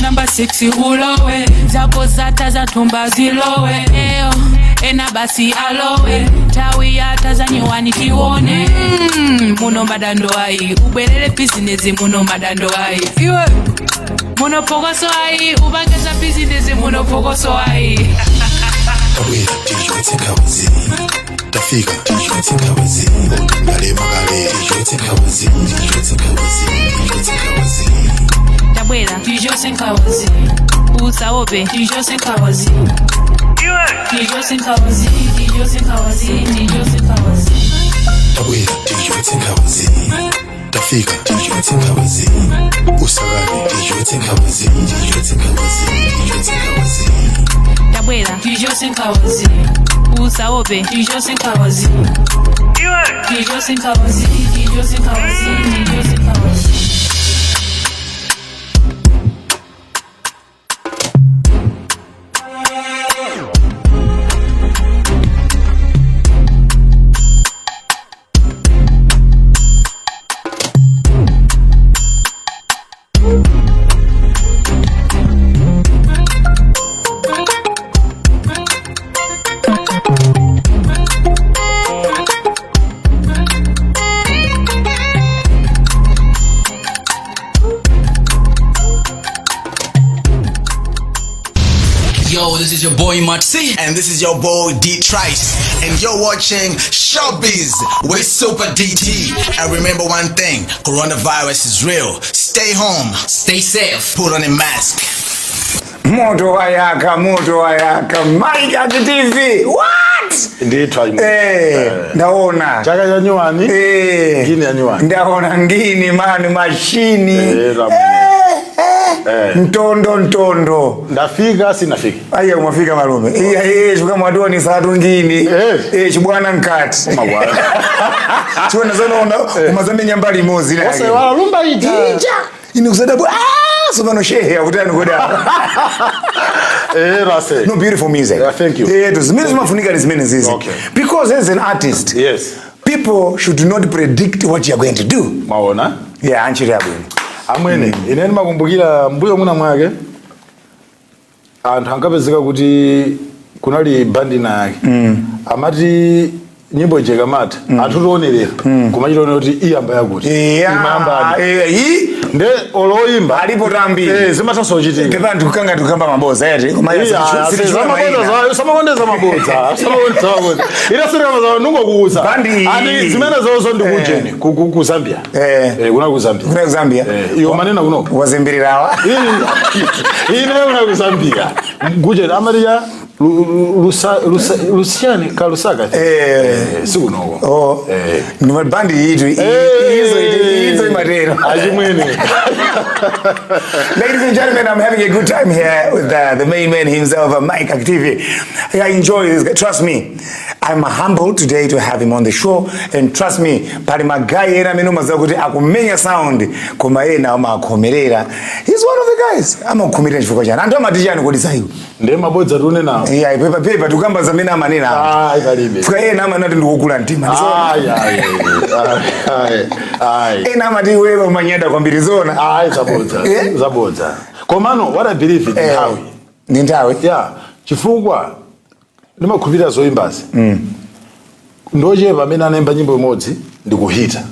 number 6 ulowe zako zata zatumba zilowe ena basi alowe tawi yata zanyiwani tiwone muno madando ai ubelele business muno madando ai iwe muno pogoso ai ubangeza business muno pogoso ai. Tabwera tichotse Nkawazi tafika tichotse Nkawazi onandale makale tichotse Nkawazi Tabwera tichotse Nkawazi usaope tichotse Nkawazi tichotse Nkawazi Tabwera tichotse Nkawazi tafika tichotse Nkawazi usakane tichotse Nkawazi tabwera tijose nkawazi usaope tijose nkawazi tijose nkawazi tijose nkawazi tijose nkawazi. Yo, this is your boy Matsi, and this is your boy D Trice, and you're watching Showbiz with Super DT. And remember one thing: coronavirus is real. Stay home, stay safe, put on a mask. Moto wayaka, Maggie TV. What? Indeed, try me. Ndaona. Chaka ya nyuani. Ngini ya nyuani. Ndaona ngini mani mashini. Ntondo. Ndafika sinafika. Aya umafika malume. Shuka mwadoni saatu ngini. Chibwana nkati. Mabwana. Chibwana zona umazame nyambali mozi. Ose wala lumba ija. Ini kusadabu. So no share utani ngoda. Rase. No, beautiful music. Yeah, thank you. Okay. Because as an artist, yes, people should not predict what you are going to do. Maona? Yeah, anchiri abwini. Amwene, ineni makumbukira mbuyo muna mwake. Anthu ankapezeka kuti kunali bandi na amati nyimbo jega mata atutonerera kumachitoonera kuti iyamba yakuti imamba nde oloimba alipo tambi zimatanso kuchitika pepa ndikukanga ndikukamba maboza eti samakondeza maboza ira sirikamaza nungokuuza ati zimene zozo ndikujeni ku Zambia kuna ku Zambia iyo manena kuno wazimbirirawa ine kuna ku Zambia kujeni amariya Luciani Kalusaka sikuno ni mabandi yitu hizo imatero ajimwene. Ladies and gentlemen, I'm having a good time here with the main man himself, Mike Active. I enjoy this. Trust me, I'm humbled today to have him on the show, and trust me, pali magai era meno mazakuti akumenya sound koma ena amakomerera. He's one of the guys. Amakomerera chifukwa chana. Antu amatijani kodisa hiyo. Ndiye mabodza tune na. Yeah, pepa tukamba zamena manena. Ikalibe. Fuka ena amanati ndikukula ntima. Ena amati wewe umanyada kwa mbiri zona. Zabodza. Komano, what I believe in Ntawi. Ni Ntawi? Yeah. Chifukwa ndimakhulupirira zoimbazi. Ndoje pamene anemba nyimbo imodzi ndikuhita.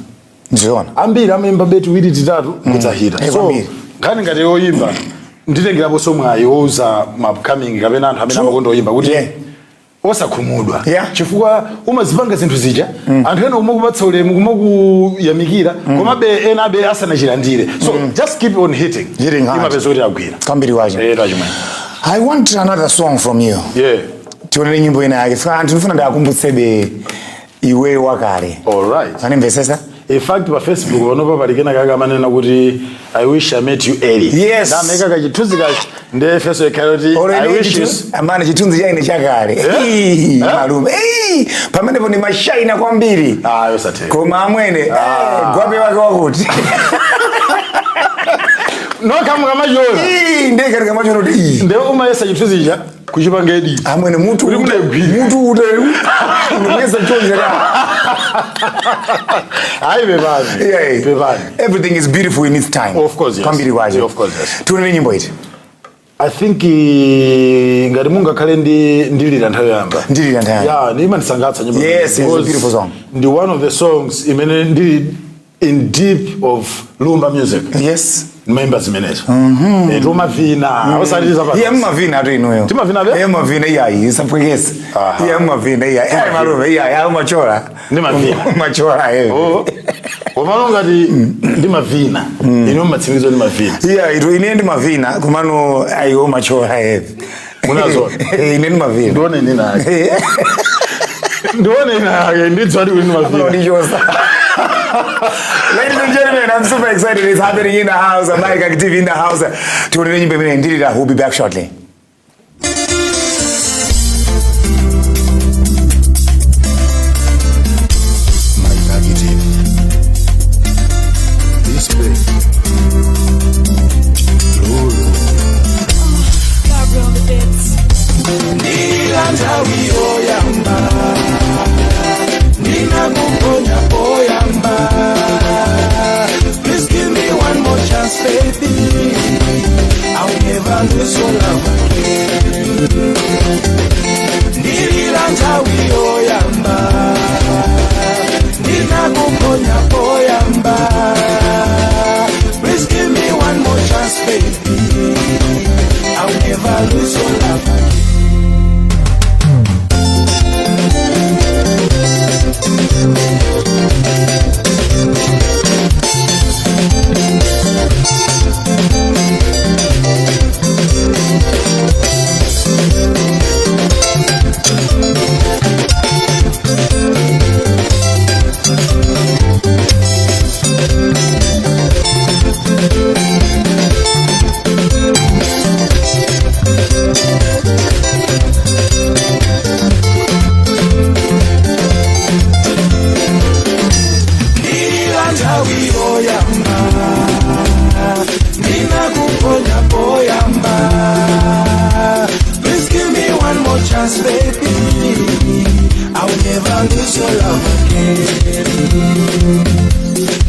Ndiona. Ambiri amaimba beti wiri titatu kudzahita. So ngani ngati yoimba nditengerapo somwayi wouza upcoming kapena anthu amene amakondoimba kuti osakhumudwa. Chifukwa umazipanga zinthu zija anthu ena umakupatsa ulemu kumakuyamikira komabe ena abe asanachilandire. So just keep on hitting. Imapeza kuti agwira. Kambiri waje. I want another song from you. Yeah. Tione nyimbo ina yake. Fika ndifuna ndakumbutsebe iwe wakale. All right. Anemvesesa? In fact, pa Facebook wanopa palikena kaka manena kuti I wish I met you early. Yes. Na meka kachitunzi kachi nde feso ekaroti I wish you amana chitunzi chaine chakale. Malume. Pamenepo ni mashaina kwambiri. Yosate. Koma amwene gwape wake wakuti. No kama majora. Ndeka kama majora. Nde uma yesa chitunzi cha kuchipanga edit. Amwene mutu ute. Unaweza chonzi kaka. Everything is beautiful in its time. Of course, yes. Of course, yes. Tuone nyimbo iti. I think ngati munga kale ndilira nthawi yamba. Ndilira nthawi. Yeah, ndima ndisangatsa nyimbo. Yes, it's a beautiful song. The one of the songs imene ndili in deep of lumba music. Yes. Member zimenezo. Tumavina. Osaliza pa. Iya mavina tu inuyo. Timavina be? Iya mavina iya isapwekesa. Iya mavina iya. Iya malume iya machora. Ndi mavina. Machora oh. Komalonga ndi mavina. Ino matsimizo ndi mavina. Iya ine ndi mavina komano ayo machora Munazo. Ine ndi mavina. Ndone nina. Ndone na nditswa ndi mavina. Ndijosa. Ladies and gentlemen, I'm super excited. It's happening in the house. I'm Maggie in the house. We'll be back shortly. Nitawi oyamba Nina kuponya oyamba. Please give me one more chance, baby. I'll never lose your love again. Nitawi oyamba Nina kuponya oyamba. Please give me one more chance, baby. I'll never lose your love again. Please give me one more chance, baby. I'll never lose your love again.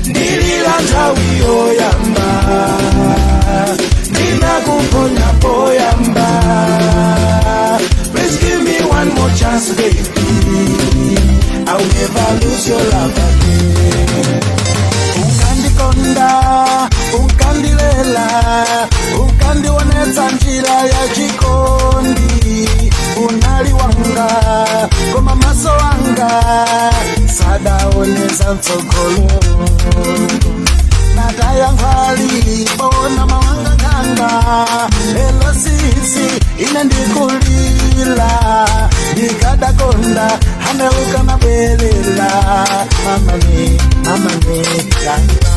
Nililantawi oyamba Ninakuponya poyamba. Please give me one more chance, baby. I'll never lose your love again. Ukandikonda, ukandilela, ukandiwonetsa njira ya chikondi. Unali wanga, koma maso wanga sadaonesa mtsogolo. Nataya nkwali, bona mawanga kanga. Elo sisi, ine ndikulila. Nikadakonda, haneuka nabelela. Mama me, yanga.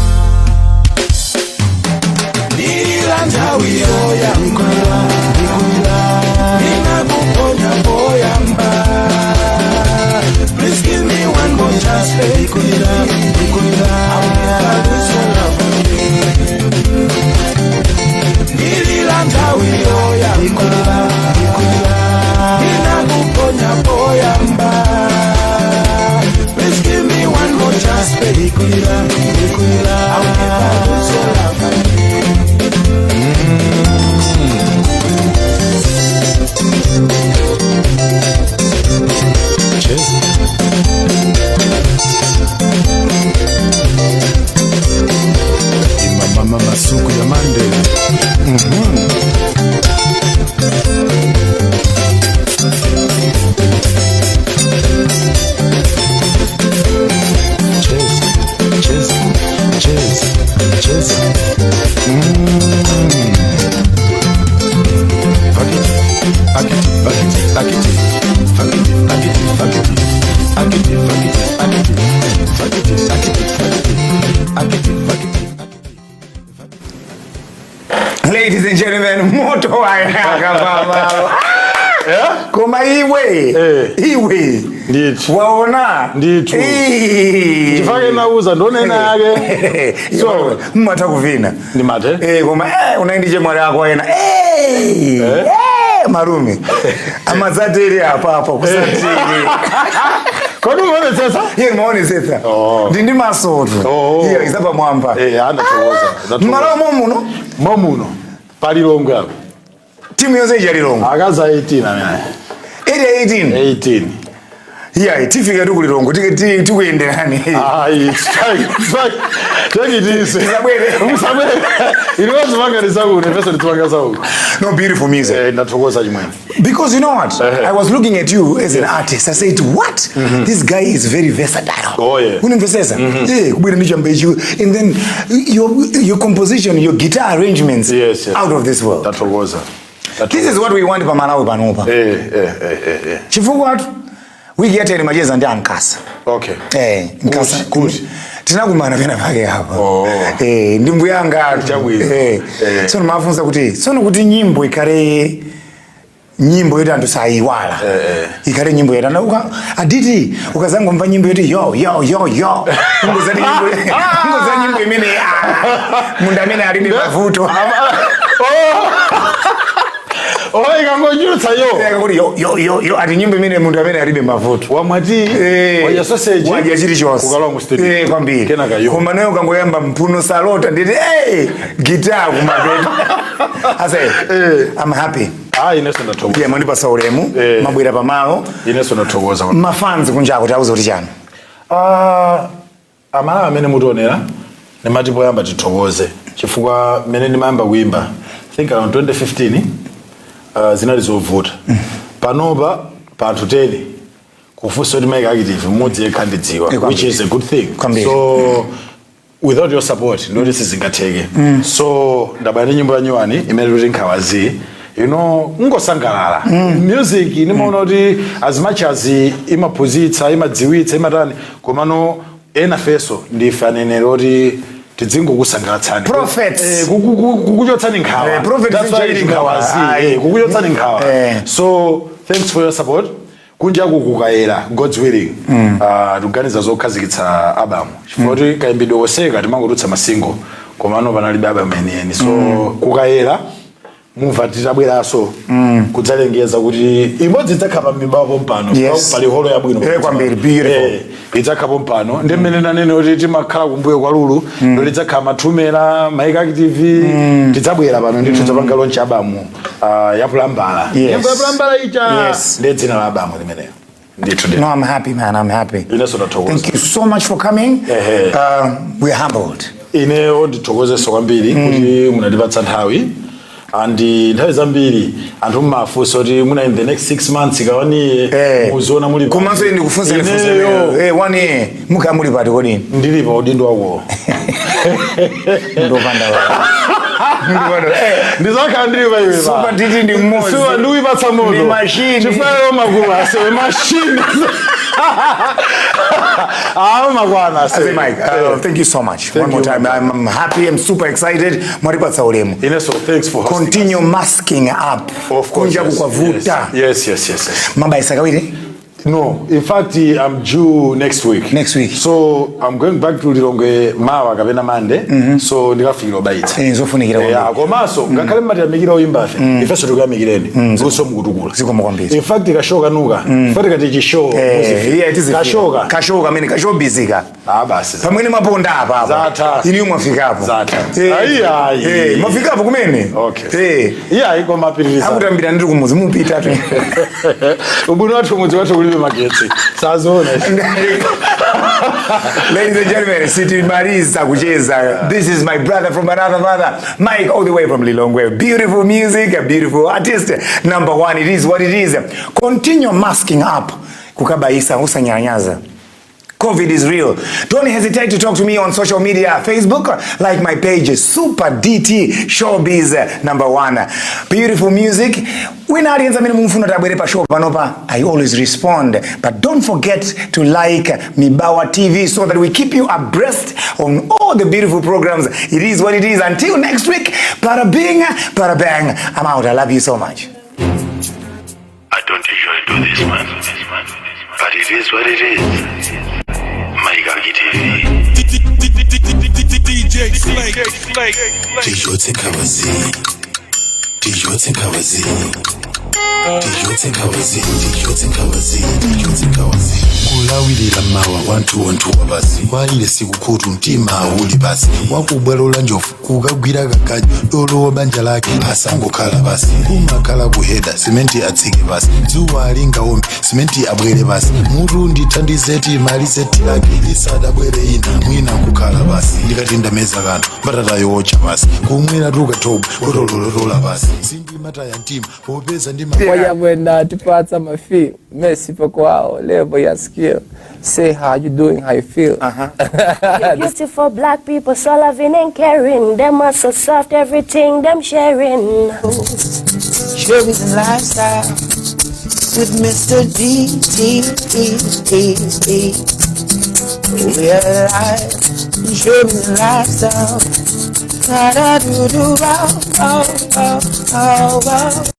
Nililantawi oyamba Ninakuponya poyamba. Please give me one more chance, baby. I'll never lose your love again. Nililantawi oyamba Ninakuponya poyamba. Please give me one more chance, baby. I'll never lose your love again. Mama masuku ya mande. Cheers. Ladies and gentlemen, moto ayaka mama. Koma iwe. Ndicho. Waona? Ndicho. Chifake nauza ndone nake. So, mmata kuvina. Ndi mate? Koma unaindije mwali wako yena. Marume. Amazatiri hapa kusatiri. Kwani umeone sasa? Yeye umeone sasa. Ndindi masoto. Hiyo isaba mwamba. Ana toza. Mara momuno. Pali longo hapo. Timu yose ijali longo. Akaza 18 amene. 18. Yeah, tifika tu kulilongo tikuyenderani. Take it easy. Musabwele. Iliwazi manga nisagu nefesa nituanga sagu. No, beautiful music. Natokoza jimwe. Because you know what? I was looking at you as an artist. I said, what? This guy is very versatile. Oh yeah. Unimvesesa? Kubira nichambeshu. And then your composition, your guitar arrangements, out of this world. Natokoza. This is what we want pa Malawi panopa. Chifuku watu wiki yate ni majeza ndi ankasa. Okay. Nkasa. Kuti. Tinakumana pena pake hapa. Ndimbu yanga chabwino. Sono mafunza kuti nyimbo ikare nyimbo yetu antu saiwala. Ikare nyimbo yetu na aditi ukazangu mpa nyimbo yetu yo. Ngoza nyimbo imene munda mene alini mavuto. Oye kangojuta yo. Yo ati nyimbo imene mundu amene alibe mavuto. Wamwati waja sausage. Waja chili chonse. Kukalowa mu studio. Kwambiri. Kenaka yo. Koma nayo kangoyamba mphuno salota nditi guitar kumapeta. Ase I'm happy. Ineso ndathokoza. Ndiye mandipasa ulemu, mabwera pamalo. Ineso ndathokoza. Mafans kunjako tauza kuti chani. Amala amene mutonera nemati poyamba tithokoze chifukwa mene ndimayamba kuimba think around 2015 zinali zovuta panopa panthu 10 kufunsa kuti Mike active mmodzi yekha ndidziwa which is a good thing. So without your support ndoti sizingatheke. So ndabana nyimbo ya nyuwani imene kuti nkhawazi ngosangalala music nimaona kuti as much as imaphunzitsa imadziwitsa imatani komano ena feso ndifanene kuti tidzingo kusangalatsani prophets kukuchotsani nkhawa prophets chali nkhawazi kukuchotsani nkhawa. So thanks for your support kunja kukukaera God's willing tuganiza zokhazikitsa album chifukwa kuti kaimbidwe woseka timangotutsa masingo komano panalibe album yeniyeni. So kukaera mumva titabweraso kudzalengeza kuti imodzi idzakhala Mibawa pompano pali holo yabwino kwambiri beautiful idzakhala pompano ndi mmene nanene kuti timakhala kumbuyo kwa lulu ndo lidzakhala mathumera Mike active tidzabwera pano ndi tidzapanga launch album ya Plambala Plambala ija ndi dzina la album limeneyo. No, I'm happy, man. I'm happy. Thank you so much for coming. We're humbled. Ineyo ndithokozeso kwambiri kuti munatipatsa nthawi. And nthawi zambiri anthu mmafunsa kuti muna in the next 6 months kawani muziona muli komanso ndikufunsa nefunsa one year mukha muli pati kodi ndilipa udindo wako ndopanda ndizakhala ndilipa iwe super titi ndi mmozi siwa ndiwipatsa moto ni machine chifukwa makula so machine Magwana, say Mike, thank you so much. One more time. I'm happy. I'm super excited. Maripatsa ulemu. Ineso, thanks for hosting. Continue masking up. Of course. Yes. Mamba isakawire? No, in fact, I'm due next week. So I'm going back to Lilongwe Mawa kapena Monday. So ndikafika baita. Zofunikira kwambiri. Komanso ngakhale mati amikira oyimbafe. Ifeso tukamikireni. Guso mukutukula. Zikomo kwambiri. In fact kashoka nuka. Fati kati show. Yeah, it is kashoka amene kashow busy ka. Basi. Pamwene maponda apa. Zata. Ini mwafika hapo. Zata. Mwafika hapo kumene. Okay. Iko mapiririza. Akutambira ndiri kumuzi mupita tu. Ubunu watu kumuzi watu magetsi sazona. Ladies and gentlemen, City Marisa kucheza. This is my brother from another mother, Mike, all the way from Lilongwe. Beautiful music, a beautiful artist. Number one, it is what it is. Continue masking up. Kukabaisa usanyanyaza. COVID is real. Don't hesitate to talk to me on social media. Facebook, like my page, Super DT Showbiz #1. Beautiful music. When audience I always respond. But don't forget to like Mibawa TV so that we keep you abreast on all the beautiful programs. It is what it is. Until next week, bada bing, bada bang. I'm out. I love you so much. I don't usually do this, man. But it is what it is. Maggie TV. DJ Slake. kulawirira mawa wantu wabasi walire sikukhutu mtima uli basi wakubwalola njofu kukagwira kakaji dolo wabanja lake asangokhala basi kumakhala kuheda simenti atsike basi dzuwa alinga ombi simenti abwere basi mutu ndithandizeti mali seti lake isadabwere ina mwina kukhala basi ndikati ndameza kanthu mbatata yocha basi kumwera tukatobu kotololola basi sindimata ya mtima popeza ndima Wayabwenda tipatsa mafi Messi poko wao lebo ya skill. Say how you doing, how you feel. Beautiful black people, so loving and caring. Them are so soft, everything them sharing. Showbiz and lifestyle with Mr. D. We are alive. Showbiz and lifestyle. Da da do do wow.